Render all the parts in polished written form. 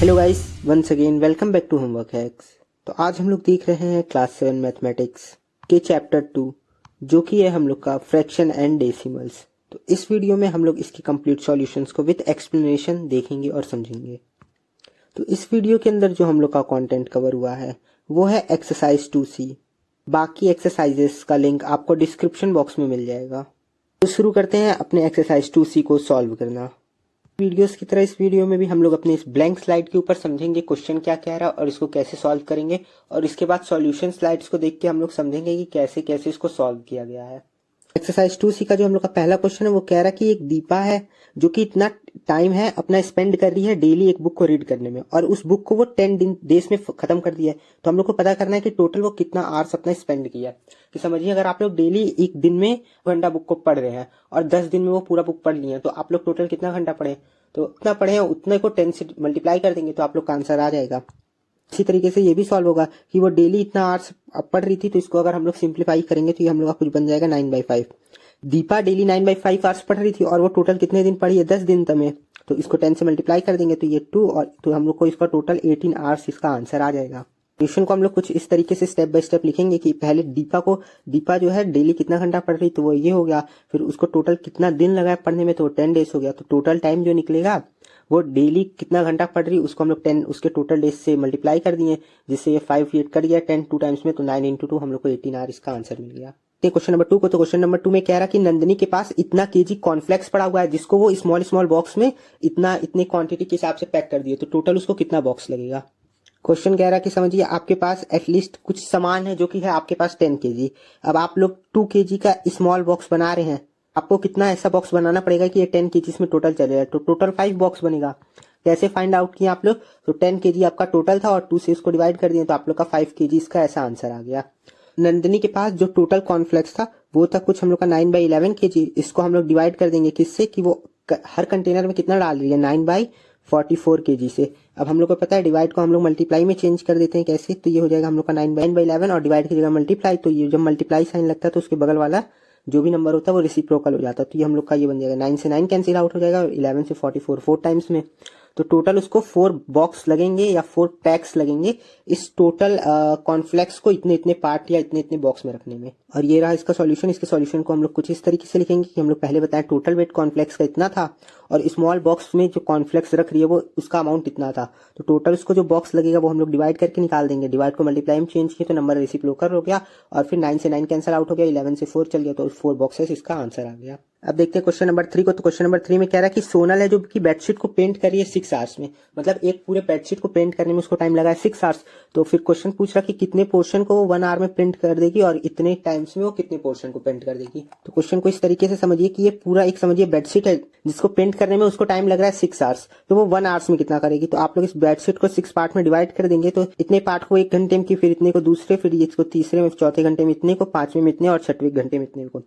Hello guys, once again welcome back to homework hacks. तो आज हम लोग देख रहे हैं क्लास 7 मैथमेटिक्स के चैप्टर 2 जो कि है हम लोग का फ्रैक्शन एंड डेसिमल्स। तो इस वीडियो में हम लोग इसकी कंप्लीट सॉल्यूशंस को विद एक्सप्लेनेशन देखेंगे और समझेंगे। तो इस वीडियो के अंदर जो हम लोग का कंटेंट कवर हुआ है वो है एक्सरसाइज 2C। बाकी एक्सरसाइजेस का लिंक आपको डिस्क्रिप्शन बॉक्स में मिल जाएगा। तो शुरू करते हैं अपने एक्सरसाइज 2C को सॉल्व करना। वीडियोस की तरह इस वीडियो में भी हम लोग अपने इस ब्लैंक स्लाइड के ऊपर समझेंगे क्वेश्चन क्या कह रहा है और इसको कैसे सॉल्व करेंगे, और इसके बाद सॉल्यूशन स्लाइड्स को देख के हम लोग समझेंगे कि कैसे कैसे इसको सॉल्व किया गया है। एक्सरसाइज 2C का जो हम लोग का पहला क्वेश्चन है वो कह रहा है कि एक दीपा है जो कि इतना टाइम है अपना स्पेंड कर रही है डेली एक बुक को रीड करने में, और उस बुक को वो 10 दिन डेज में खत्म कर दिया है। तो हम लोग को पता करना है कि टोटल वो कितना आवर्स अपना स्पेंड किया है। कि समझिए अगर आप लोग डेली एक दिन में घंटा बुक को पढ़ रहे हैं और 10 दिन में वो पूरा बुक पढ़ लिए हैं, तो आप लोग टोटल कितना घंटा पढ़े, तो उतना पढ़े हैं उतने को 10 से मल्टीप्लाई कर देंगे तो आप लोग का आंसर आ जाएगा। इसी तरीके से ये भी सॉल्व होगा कि वो डेली इतना आवर्स पढ़ रही थी, तो इसको अगर हम लोग सिंप्लीफाई करेंगे तो ये हम लोग का कुछ बन जाएगा 9/5। दीपा डेली 9/5 आवर्स पढ़ रही थी और वो टोटल कितने दिन पढ़ी है, 10 दिन में। तो इसको 10 से मल्टीप्लाई कर देंगे तो ये 2, और तो हम लोग को इसका टोटल 18 आवर्स इसका आंसर आ जाएगा। क्वेश्चन को हम लोग कुछ इस तरीके से स्टेप बाय स्टेप लिखेंगे कि पहले दीपा जो है डेली कितना घंटा पढ़ रही, तो वो ये हो गया। फिर उसको टोटल कितना दिन लगा है पढ़ने में, तो 10 डेज हो गया। तो टोटल टाइम जो निकलेगा वो डेली कितना घंटा पढ़ रही उसको हम लोग 10 उसके टोटल डेज से मल्टीप्लाई कर दिए, जिससे ये 5 8 कट गया 10 2 टाइम्स में, तो 9 × 2 हम लोग को 18 आवर इसका आंसर मिल गया। क्वेश्चन नंबर 2 को, तो क्वेश्चन नंबर 2 में कह रहा कि नंदनी के पास इतना केजी कॉर्नफ्लेक्स पड़ा हुआ है जिसको वो स्मॉल स्मॉल बॉक्स में इतने क्वांटिटी के हिसाब से पैक कर दिए, तो टोटल उसको कितना बॉक्स लगेगा। क्वेश्चन कह रहा कि समझिए आपके पास एटलीस्ट कुछ सामान है जो कि है आपके पास 10 केजी। अब आप लोग 2 केजी का स्मॉल बॉक्स बना रहे हैं, आपको कितना ऐसा बॉक्स बनाना पड़ेगा कि ये 10 केजी में टोटल चलेगा, तो टोटल 5 बॉक्स बनेगा। कैसे फाइंड आउट किया आप लोग, तो 10 केजी आपका टोटल था और 2 से इसको डिवाइड कर दिए तो आप लोग का 5 केजी इसका ऐसा आंसर आ गया। नंदिनी के पास जो टोटल कॉर्नफ्लेक्स था वो था कुछ हम लोग का 9/11 केजी। इसको हम लोग डिवाइड कर देंगे किससे, कि वो हर कंटेनर में कितना डाल रही है, 9/44 केजी से। अब हम लोग को पता है डिवाइड को हम लोग मल्टीप्लाई में चेंज कर देते हैं कैसे, तो ये हो जाएगा हम लोग का 9/11 और डिवाइड की जगह मल्टीप्लाई। तो ये जब मल्टीप्लाई साइन लगता है तो उसके बगल वाला जो भी नंबर होता है वो रेसिप्रोकल हो जाता है। तो ये हम लोग का ये बन जाएगा 9 से 9 कैंसिल आउट हो जाएगा और 11 से 44 4 टाइम्स में। तो टोटल उसको 4 बॉक्स लगेंगे या 4 पैक्स लगेंगे इस टोटल कॉर्नफ्लेक्स को इतने इतने पार्ट या इतने इतने बॉक्स में रखने में। और ये रहा इसका सॉल्यूशन। इसके सॉल्यूशन को हम लोग कुछ इस तरीके से लिखेंगे कि हम लोग पहले बताएं टोटल वेट कॉर्नफ्लेक्स का इतना था और स्मॉल बॉक्स में जो कॉर्नफ्लेक्स रख रही है वो उसका अमाउंट इतना था। तो टोटल उसको जो बॉक्स लगेगा वो हम लोग डिवाइड करके निकाल देंगे। डिवाइड को मल्टीप्लाई में चेंज किया तो नंबर रेसिप्रोकल हो गया और फिर 9 से 9 कैंसिल आउट हो गया, 11 से 4 चल गया, तो 4 बॉक्सेस इसका आंसर आ गया। अब देखते हैं क्वेश्चन नंबर 3 को। तो क्वेश्चन नंबर 3 में कह रहा है कि सोनल है जो कि बेडशीट को पेंट कर रही है 6 आवर्स में, मतलब एक पूरे बेडशीट को पेंट करने में उसको टाइम लगा है 6 आवर्स। तो फिर क्वेश्चन पूछ रहा कि कितने पोर्शन को वो 1 आवर में प्रिंट कर देगी और इतने टाइम्स में वो कितने पोर्शन को पेंट कर देगी। तो क्वेश्चन को इस तरीके से समझिए कि ये पूरा एक समझिए बेडशीट है जिसको पेंट करने में उसको टाइम लग रहा है 6 आवर्स, तो वो 1 आवर्स में कितना करेगी। तो आप लोग इस बेडशीट को 6 पार्ट में डिवाइड कर देंगे, तो इतने पार्ट को 1 घंटे में की, फिर इतने को दूसरे, फिर इसको तीसरे में, चौथे घंटे में इतने को, 5वें में इतने और 6वें घंटे में इतने को,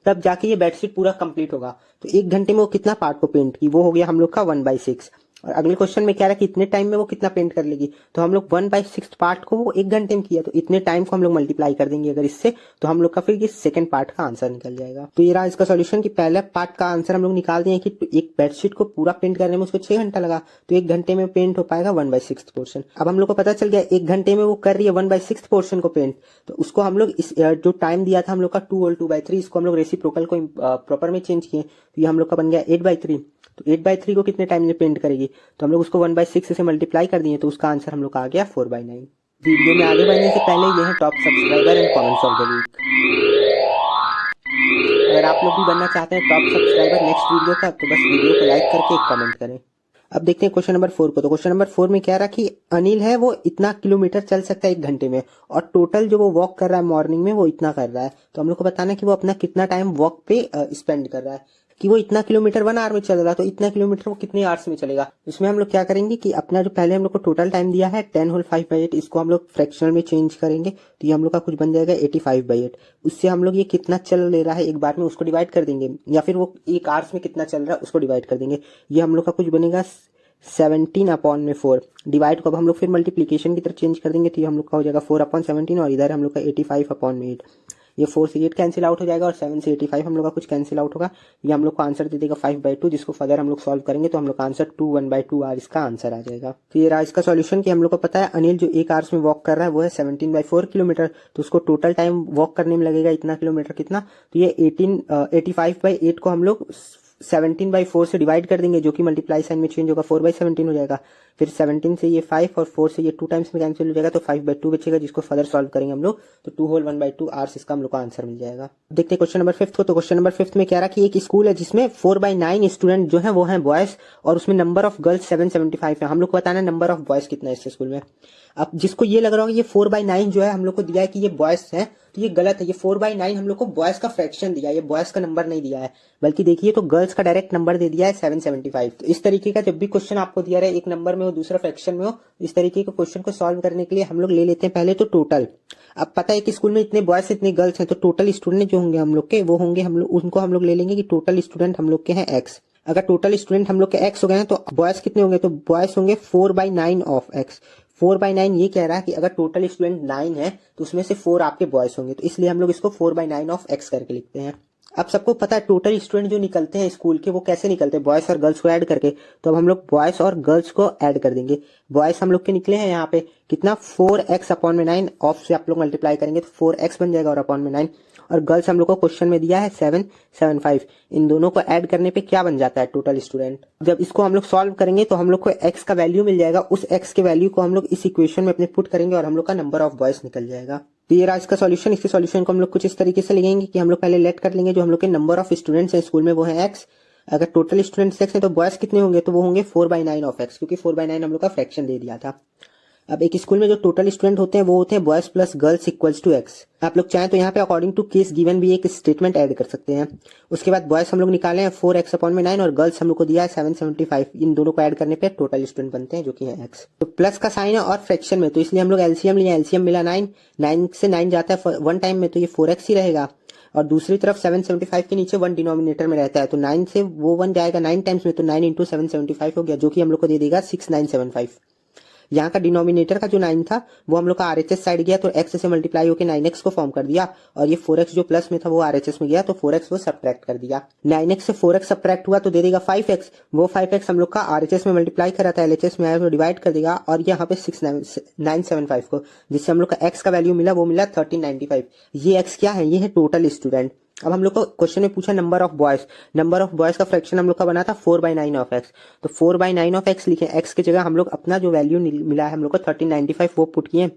तब जाके ये बेडशीट पूरा कंप्लीट होगा। तो 1 घंटे में वो कितना पार्ट को पेंट की, वो हो गया हम लोग का 1/6। और अगले क्वेश्चन में कह रहा है कि इतने टाइम में वो कितना पेंट कर लेगी, तो हम लोग 1/6 पार्ट को वो 1 घंटे में किया, तो इतने टाइम को हम लोग मल्टीप्लाई कर देंगे अगर इससे, तो हम लोग का फिर ये सेकंड पार्ट का आंसर निकल जाएगा। तो ये रहा इसका सॉल्यूशन कि पहले पार्ट का आंसर हम लोग निकाल दिए कि एक बेडशीट को पूरा पेंट करने में उसको 6 घंटा लगा, तो 1 घंटे में पेंट हो पाएगा 1/6 पोर्शन। अब हम लोग को पता चल गया 1 घंटे में वो कर रही है 1/6 पोर्शन को पेंट, तो उसको हम लोग इस जो टाइम दिया था हम लोग का 2 और 2/3, इसको हम लोग रेसिप्रोकल को प्रॉपर में चेंज किए, तो ये हम लोग का बन गया 8/3। तो 8/3 को कितने टाइम में पेंट करेगी, तो हम लोग उसको 1/6 से मल्टीप्लाई कर दिए, तो उसका आंसर हम लोग का आ गया 4/9। वीडियो में आगे बढ़ने से पहले ये है top subscriber and comments of the week. अगर आप लोग भी बनना चाहते हैं टॉप सब्सक्राइबर नेक्स्ट वीडियो का, तो बस वीडियो को लाइक करके एक कमेंट करें। अब देखते हैं क्वेश्चन नंबर 4 को। तो क्वेश्चन नंबर 4 में कह रहा कि अनिल है वो इतना किलोमीटर चल सकता है 1 घंटे में, और टोटल जो वो वॉक कर रहा है मॉर्निंग में वो इतना कर रहा है। तो हम लोग को बताना है कि वो अपना कितना टाइम वॉक पे स्पेंड कर रहा है, कि वो इतना किलोमीटर 1 आवर में चल रहा है, तो इतना किलोमीटर वो कितने आवर्स में चलेगा। इसमें हम लोग क्या करेंगे कि अपना जो पहले हम लोग को टोटल टाइम दिया है 10 होल 5/8, इसको हम लोग फ्रैक्शनल में चेंज करेंगे, तो ये हम लोग का कुछ बन जाएगा 85/8। उससे हम लोग ये कितना चल ले रहा है एक बार में उसको डिवाइड कर देंगे, या फिर वो 1 आवर्स में कितना चल रहा है उसको डिवाइड कर देंगे। ये हम लोग का कुछ बनेगा 17/4। डिवाइड को अब हम लोग फिर मल्टीप्लीकेशन की तरफ चेंज कर देंगे, तो ये हम लोग का हो जाएगा 4/17 और इधर हम लोग का 85/8। ये 4 से 8 कैंसिल आउट हो जाएगा और 7 से 85 हम लोग का कुछ कैंसिल आउट होगा। ये हम लोग को आंसर दे देगा 5/2, जिसको फर्दर हम लोग सॉल्व करेंगे तो हम लोग का आंसर 2 1/2 आर इसका आंसर आ जाएगा। तो ये रहा इसका सॉल्यूशन कि हम लोग को पता है अनिल जो 1 आवर्स में वॉक कर रहा है वो है 17/4 किलोमीटर, तो उसको टोटल टाइम वॉक करने में लगेगा इतना किलोमीटर कितना, तो ये 85/8 को हम लोग 17/4 से डिवाइड कर देंगे, जो कि मल्टीप्लाई साइन में चेंज होगा 4/17 हो जाएगा। फिर 17 से ये 5 और 4 से ये 2 टाइम्स में कैंसिल हो जाएगा, तो 5/2 बचेगा, जिसको फर्दर सॉल्व करेंगे हम लोग तो 2 होल 1/2 आवर्स इसका हम लोग का आंसर मिल जाएगा। देखते हैं क्वेश्चन नंबर 5 को। तो क्वेश्चन नंबर 5 में क्या रहा कि एक स्कूल है जिसमें 4/9 स्टूडेंट जो है वो है बॉयज और उसमें नंबर ऑफ गर्ल्स 775 है। हम लोग को बताना है नंबर ऑफ बॉयज कितना है इस स्कूल में। अब जिसको ये लग रहा होगा ये 4/9 जो है हम लोग को दिया है कि ये बॉयज है, तो ये गलत है। ये 4/9 हम लोग को बॉयज का फ्रैक्शन दिया है, ये बॉयज का नंबर नहीं दिया है, बल्कि देखिए तो गर्ल्स का डायरेक्ट नंबर दे दिया है 775। तो इस तरीके का जब भी क्वेश्चन आपको दिया रहे, एक नंबर में हो दूसरा फ्रैक्शन में हो, इस तरीके के क्वेश्चन को सॉल्व करने के लिए हम लोग ले लेते हैं पहले तो टोटल। अब पता है कि स्कूल में इतने बॉयज इतने गर्ल्स हैं, तो टोटल स्टूडेंट जो होंगे हम लोग के वो होंगे, हम लोग उनको हम लोग ले लेंगे कि टोटल स्टूडेंट हम लोग के हैं x। अगर टोटल स्टूडेंट हम लोग के x हो गए हैं तो बॉयज कितने होंगे, तो बॉयज होंगे 4/9 ऑफ x। 4/9 ये कह रहा है कि अगर टोटल स्टूडेंट 9 है तो उसमें से 4 आपके बॉयज होंगे, तो इसलिए हम लोग इसको 4/9 ऑफ x करके लिखते हैं। अब सबको पता है टोटल स्टूडेंट जो निकलते हैं स्कूल के वो कैसे निकलते हैं, बॉयज और गर्ल्स को ऐड करके। तो अब हम लोग बॉयज और गर्ल्स को ऐड कर देंगे। बॉयज हम लोग के निकले हैं यहाँ पे कितना 4x/9, ऑफ से आप लोग मल्टीप्लाई करेंगे तो 4x बन जाएगा और अपॉन में 9, और गर्ल्स हम लोग को क्वेश्चन में दिया है 775। इन दोनों को ऐड करने पे क्या बन जाता है टोटल स्टूडेंट। जब इसको हम लोग सॉल्व करेंगे तो हम लोग को x का वैल्यू मिल जाएगा, उस x के वैल्यू को हम लोग इस इक्वेशन में अपने पुट करेंगे और हम लोग का नंबर ऑफ बॉयज निकल जाएगा। तो ये रहा इसका सॉल्यूशन। इसके सॉल्यूशन को हम लोग कुछ इस तरीके से लिखेंगे कि हम लोग पहले लेट कर लेंगे जो हम लोग के नंबर ऑफ स्टूडेंट्स हैं स्कूल में वो है x। अगर टोटल स्टूडेंट्स x है तो बॉयज कितने होंगे, तो वो होंगे 4/9 ऑफ x, क्योंकि 4/9 हम लोग का फ्रैक्शन दे दिया था। अब एक स्कूल में जो टोटल स्टूडेंट होते हैं वो होते हैं boys plus girls equals to x। आप लोग चाहें तो यहाँ पे अकॉर्डिंग टू केस गिवन भी एक स्टेटमेंट ऐड कर सकते हैं। उसके बाद बॉयज हम लोग निकाले हैं 4x/9 और गर्ल्स हम लोग को दिया है 775। इन दोनों को ऐड करने पे टोटल स्टूडेंट बनते हैं जो कि है x। तो प्लस का साइन है और फ्रैक्शन में, तो इसलिए हम लोग एलसीएम लिए, एलसीएम मिला 9 से 9 जाता है 1 टाइम में, तो ये 4x ही रहेगा। और दूसरी तरफ 775 के नीचे 1 डिनोमिनेटर में रहता है, तो 9 से वो 1 जाएगा 9 टाइम्स में, तो 9 इंटू 775 हो गया, जो कि हम लोग को दे देगा 6975। यहाँ का डिनोमिनेटर का जो 9 था वो हम लोग का आरएचएस साइड गया, तो x से मल्टीप्लाई होकर 9x को फॉर्म कर दिया, और ये 4x जो प्लस में था वो आरएचएस में गया, तो 4x वो सब्ट्रैक्ट कर दिया। 9x से 4x सब्ट्रैक्ट हुआ तो दे देगा 5x। वो 5x हम लोग का आरएचएस में मल्टीप्लाई करा था, एलएचएस में आया तो डिवाइड कर देगा, और यहाँ पे 6975 को, जिससे हम लोग का x का वैल्यू मिला वो मिला 1395। ये x क्या है, ये है टोटल स्टूडेंट। अब हम लोग को क्वेश्चन में पूछा number of boys, number of boys का फ्रैक्शन हम लोग का बना था 4/9 ऑफ x, तो 4/9 ऑफ x लिखे, x की जगह हम लोग अपना जो वैल्यू मिला है हम लोग को 1395 वो पुट किए,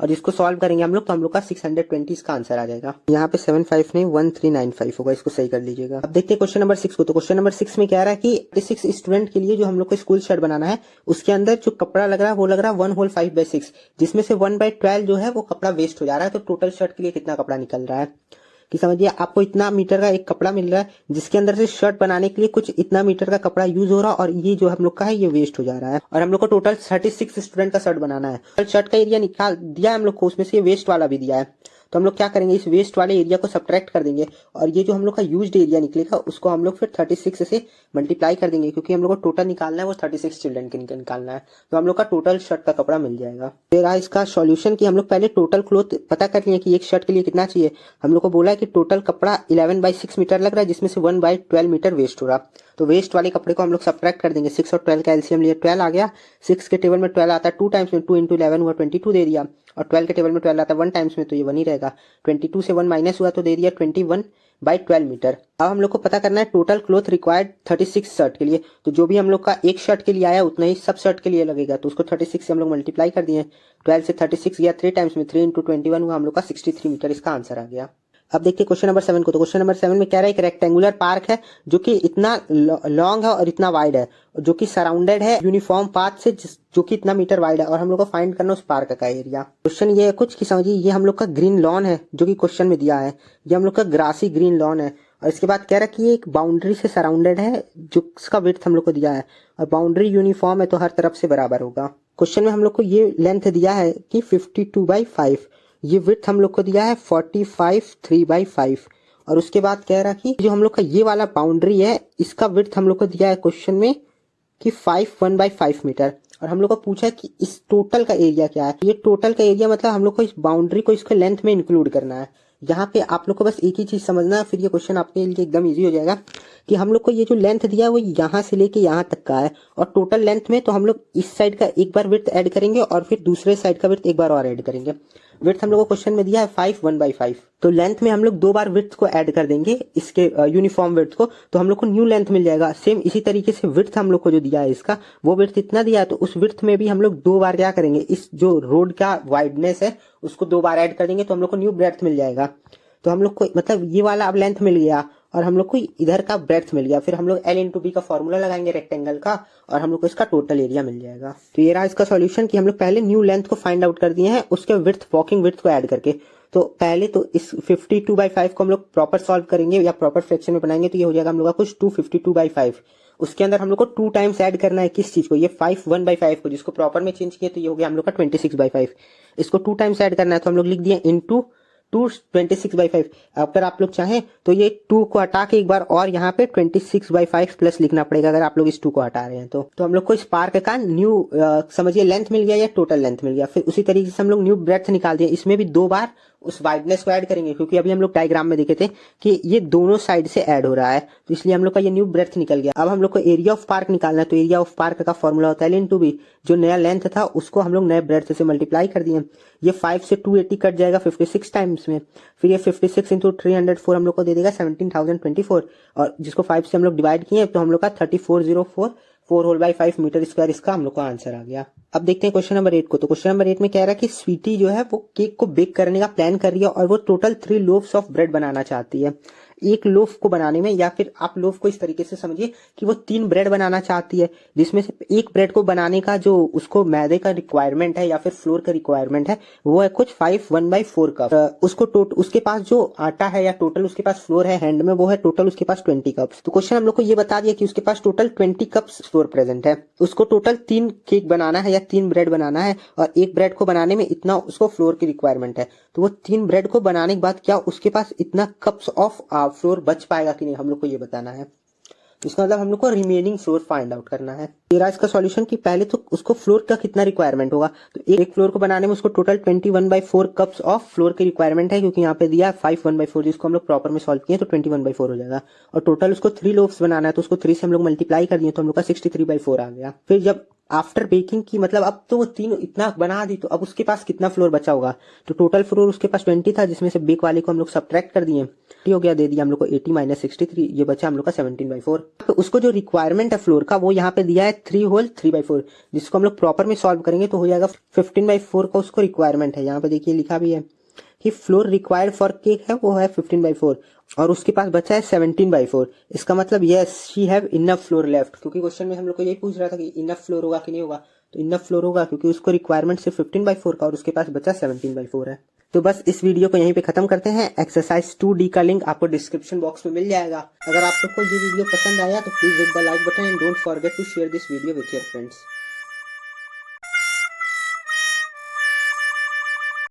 और इसको सॉल्व करेंगे हम लोग तो हम लोग का 620 का आंसर आ जाएगा। यहाँ पे 75 नहीं 1395 होगा, इसको सही कर लीजिएगा। अब देखते हैं क्वेश्चन नंबर 6 को। तो क्वेश्चन नंबर 6 में क्या रहा है कि 36 स्टूडेंट के लिए जो हम लोग को स्कूल शर्ट बनाना है उसके अंदर जो कपड़ा लग रहा है वो लग रहा है 1 होल 5/6, जिसमें से 1/12 जो है वो कपड़ा वेस्ट हो जा रहा है। तो टोटल शर्ट के लिए कितना कपड़ा निकल रहा है कि समझिए आपको इतना मीटर का एक कपड़ा मिल रहा है जिसके अंदर से शर्ट बनाने के लिए कुछ इतना मीटर का कपड़ा यूज हो रहा है, और ये जो हम लोग का है ये वेस्ट हो जा रहा है, और हम लोग को टोटल 36 स्टूडेंट का शर्ट बनाना है। शर्ट का एरिया निकाल दिया है हम लोग को, उसमें से ये वेस्ट वाला भी दिया है, तो हम लोग क्या करेंगे इस वेस्ट वाले एरिया को सब्ट्रैक्ट कर देंगे, और ये जो हम लोग का यूज्ड एरिया निकलेगा उसको हम लोग फिर 36 से मल्टीप्लाई कर देंगे, क्योंकि हम लोग को टोटल निकालना है वो 36 चिल्ड्रन के निकालना है, तो हम लोग का टोटल शर्ट का कपड़ा मिल जाएगा। फिर रहा इसका सॉल्यूशन कि हम लोग पहले टोटल क्लॉथ पता कर लिए कि एक शर्ट के लिए कितना चाहिए। हम लोग को बोला है कि टोटल कपड़ा 11/6 मीटर लग रहा है, जिसमें से 1/12 मीटर वेस्ट हो रहा, तो वेस्ट वाले कपड़े को हम लोग सब्ट्रैक्ट कर देंगे। 6 और 12 का एलसीएम लिया 12 आ गया, 6 के टेबल में 12 आता है 2 टाइम्स में, 2 इंटू 11 हुआ 22 दे दिया, और 12 के टेबल में 12 आता है 1 टाइम्स में, तो ये 1 ही रहेगा। 22 से 1 माइनस हुआ तो दे दिया 21/12 मीटर। अब हम लोग को पता करना है टोटल क्लॉथ रिक्वायर्ड 36 शर्ट के लिए, तो जो भी हम लोग का एक शर्ट के लिए आया उतना ही सब शर्ट के लिए लगेगा, तो उसको 36 से हम लोग मल्टीप्लाई कर दिए। 12 से 36 गया 3 टाइम्स में, 3 इंटू 21 हुआ हम लोग का 63 मीटर, इसका आंसर आ गया। अब देखते हैं क्वेश्चन नंबर 7 को। तो क्वेश्चन नंबर 7 में क्या रहा है, एक रेक्टेंगुलर पार्क है जो कि इतना लॉन्ग है और इतना वाइड है, जो कि सराउंडेड है यूनिफॉर्म पाथ से जो कि इतना मीटर वाइड है, और हम लोग को फाइंड करना उस पार्क का एरिया। क्वेश्चन ये है कुछ कि समझिए ये हम लोग का ग्रीन लॉन है जो कि क्वेश्चन में दिया है, ये हम लोग का ग्रासी ग्रीन लॉन है, और इसके बाद कह रहा है कि ये एक बाउंड्री से सराउंडेड है जिसका विड्थ हम लोग को दिया है, और बाउंड्री यूनिफॉर्म है तो हर तरफ से बराबर होगा। क्वेश्चन में हम लोग को ये लेंथ दिया है कि 52/5, ये विड्थ हम लोग को दिया है 45 3/5, और उसके बाद कह रहा कि जो हम लोग का ये वाला बाउंड्री है इसका विड्थ हम लोग को दिया है क्वेश्चन में कि 1/5 मीटर, और हम लोग को पूछा है कि इस टोटल का एरिया क्या है। ये टोटल का एरिया मतलब हम लोग को इस बाउंड्री को इसके लेंथ में इंक्लूड करना है, यहाँ पे आप लोग को बस एक ही चीज समझना है, फिर ये क्वेश्चन आपके लिए एकदम इजी हो जाएगा कि हम लोग को ये जो लेंथ दिया है वो यहाँ से लेके यहाँ तक का है, और टोटल लेंथ में तो हम लोग इस साइड का एक बार विड्थ ऐड करेंगे और फिर दूसरे साइड का विड्थ एक बार और ऐड करेंगे। विड्थ हम लोग को क्वेश्चन में दिया है 5 1/5, तो लेंथ में हम लोग 2 बार विड्थ को ऐड कर देंगे इसके यूनिफॉर्म विड्थ को, तो हम लोग को न्यू लेंथ मिल जाएगा। सेम इसी तरीके से विड्थ हम लोग को जो दिया है इसका, वो विड्थ इतना दिया है, तो उस विड्थ में भी हम लोग 2 बार क्या करेंगे, इस जो रोड का वाइडनेस है उसको 2 बार ऐड कर देंगे, तो हम लोग को न्यू ब्रेड्थ मिल जाएगा। तो हम लोग को मतलब ये वाला अब लेंथ मिल गया और हम लोग को इधर का ब्रेड्थ मिल गया। फिर हम लोग L इंटू बी का फॉर्मूला लगाएंगे रेक्टेंगल का, और हम लोग को इसका टोटल एरिया मिल जाएगा। तो ये रहा इसका सॉल्यूशन कि हम लोग पहले न्यू लेंथ को फाइंड आउट कर दिए हैं उसके विड्थ वॉकिंग विड्थ को ऐड करके। तो पहले तो इस 52/5 को हम लोग प्रॉपर सॉल्व करेंगे या प्रॉपर फ्रैक्शन में बनाएंगे, तो ये हो जाएगा हम लोग का कुछ 252/5। उसके अंदर हम लोग को 2 टाइम्स ऐड करना है किस चीज को, ये 5 1/5 को, जिसको प्रॉपर में चेंज किया तो ये हो गया हम लोग का 26/5। इसको 2 टाइम्स ऐड करना है, तो हम लोग लिख दिए इंटू 26/5। अगर आप लोग चाहें तो ये 2 को हटा के एक बार और यहाँ पे 26/5 प्लस लिखना पड़ेगा, अगर आप लोग इस 2 को हटा रहे हैं तो हम लोग को स्पार्क का न्यू समझिए लेंथ मिल गया या टोटल लेंथ मिल गया। फिर उसी तरीके से हम लोग न्यू ब्रेड्थ निकाल दिया, इसमें भी 2 बार उस वाइडनेस को ऐड करेंगे, क्योंकि अभी हम लोग डायग्राम में देखे थे कि ये दोनों साइड से ऐड हो रहा है, तो इसलिए हम लोग का ये न्यू ब्रेड्थ निकल गया। अब हम लोग को एरिया ऑफ पार्क निकालना है, तो एरिया ऑफ पार्क का फॉर्मूला होता है L इंटू बी। जो नया लेंथ था उसको हम लोग नए ब्रेड्थ से मल्टीप्लाई कर दिए। ये 5 से 280 कट जाएगा 56 टाइम्स में, फिर ये 56 इंटू 304 हम लोग को दे देगा 17,024, और जिसको 5 से हम लोग डिवाइड किए तो हम लोग का 34,044/5 मीटर स्क्वायर इसका हम लोग का आंसर आ गया। अब देखते हैं क्वेश्चन नंबर 8 को। तो क्वेश्चन नंबर 8 में कह रहा है कि स्वीटी जो है वो केक को बेक करने का प्लान कर रही है और वो टोटल 3 लोफ्स ऑफ ब्रेड बनाना चाहती है। एक लोफ को बनाने में, या फिर आप लोफ को इस तरीके से समझिए कि वो 3 ब्रेड बनाना चाहती है, जिसमें से एक ब्रेड को बनाने का जो उसको मैदे का रिक्वायरमेंट है या फिर फ्लोर का रिक्वायरमेंट है वो है कुछ 5 1/4 कप। उसके पास जो आटा है या टोटल उसके पास फ्लोर है हैंड में, वो है टोटल उसके पास 20 कप्स। तो क्वेश्चन हम लोग को ये बता दिया कि उसके पास टोटल 20 कप्स फ्लोर प्रेजेंट है। उसको टोटल 3 केक बनाना है या 3 ब्रेड बनाना है, और एक ब्रेड को बनाने में इतना उसको फ्लोर की रिक्वायरमेंट है। तो वो 3 ब्रेड को बनाने के बाद क्या उसके पास इतना कप्स ऑफ फ्लोर बच पाएगा कि नहीं, हम लोग को ये बताना है। तो इसका मतलब हम लोग को रिमेनिंग फ्लोर फाइंड आउट करना है। तेरा इसका सॉल्यूशन कि पहले तो उसको फ्लोर का कितना रिक्वायरमेंट होगा, तो एक फ्लोर को बनाने में उसको टोटल 21/4 कप्स ऑफ फ्लोर की रिक्वायरमेंट है, क्योंकि यहाँ पे दिया 5 1/4, जिसको हम लोग प्रॉपर में सॉल्व किए तो 21/4 हो जाएगा। और टोटल उसको 3 लोफ्स बनाना है, तो उसको 3 से हम लोग मल्टीप्लाई कर दिए तो हम लोग का 63/4 आ गया। फिर जब आफ्टर बेकिंग की मतलब अब तो वो 3 इतना बना दी, तो अब उसके पास कितना फ्लोर बचा होगा, तो टोटल फ्लोर उसके पास 20 था, जिसमें से बेक वाले को हम लोग सब्ट्रैक्ट कर दिए, हो गया, दे दिया हम लोग को 80 - 63, ये बचा हम लोग का 17/4। तो उसको जो रिक्वायरमेंट है फ्लोर का वो यहाँ पे दिया है 3 होल 3/4, जिसको हम लोग प्रॉपर में सॉल्व करेंगे तो हो जाएगा 15/4 का उसको रिक्वायरमेंट है। यहाँ पे देखिए लिखा भी है कि फ्लोर रिक्वायर्ड फॉर केक है वो है 15/4, और उसके पास बचा है 17/4। इसका मतलब yes she have enough floor left, क्योंकि क्वेश्चन में हम लोग को यही पूछ रहा था कि इनफ फ्लोर होगा कि नहीं होगा, तो इनफ फ्लोर होगा क्योंकि उसको रिक्वायरमेंट सिर्फ 15/4 का और उसके पास बचा 17/4 है। तो बस इस वीडियो को यहीं पे खत्म करते हैं। एक्सरसाइज 2D का लिंक आपको डिस्क्रिप्शन बॉक्स में मिल जाएगा। अगर आप लोग को ये वीडियो पसंद आया तो please hit the like button and don't forget to share this video with your friends.